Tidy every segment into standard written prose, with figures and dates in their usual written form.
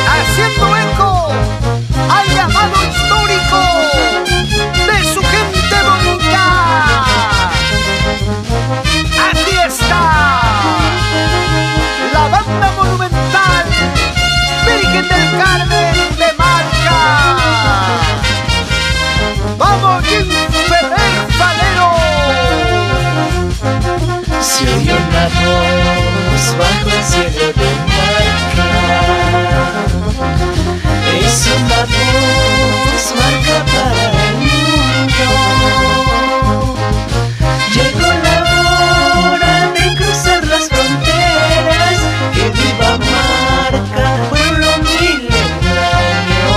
Haciendo eco al llamado histórico de su gente bonita. Aquí está la banda monumental Virgen del Carmen de Marca. ¡Vamos, Jim Ferrer Falero! Se oyó una voz bajo el cielo de Marca. Es una voz marca para el mundo. Llegó la hora de cruzar las fronteras. Que viva Marca, pueblo milenario.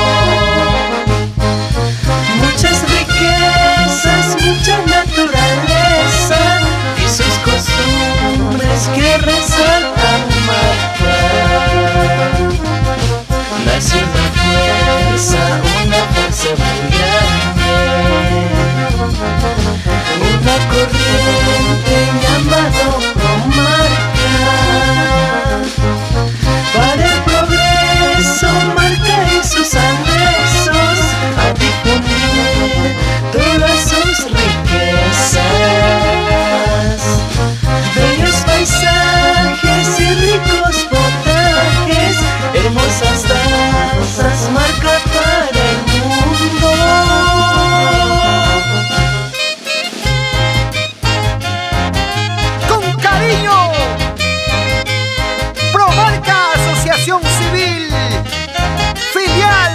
Muchas riquezas, mucha naturaleza y sus costumbres que resaltan Marca. Nació una fuerza muy grande, una corriente llamada Promarca. Para el progreso, Marca y sus anexos a difundir todas sus riquezas. Bellos paisajes y ricos potajes, hermosas danzas, Marca para el mundo. Con cariño, Promarca Asociación Civil, filial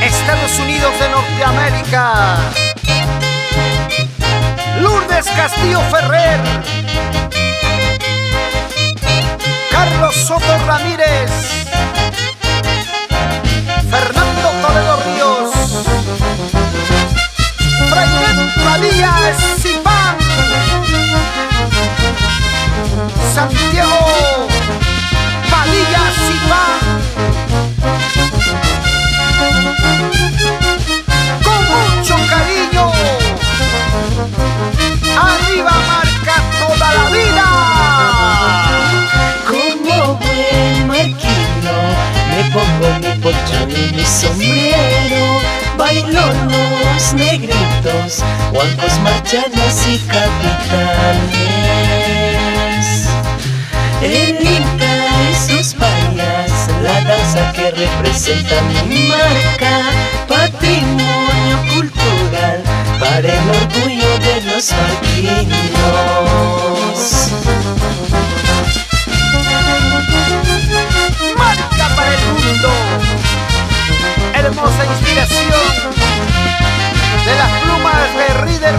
Estados Unidos de Norteamérica. Lourdes Castillo Ferrer, Carlos Soto Ramírez, Fernando Toledo Ríos, Frainet Padilla Zipán, Santiago Padilla Zipán. Con mucho cariño, arriba Marca toda la vida. Como buen marquino, me pongo mi poncho y mi sombrero. Bailo los negritos, huancos, marchanas y capitanes. El Inca y sus payas, la danza que representa mi Marca. Patrimonio cultural para el orgullo de los marquinos. Marca para el mundo, hermosa inspiración de las plumas de Reader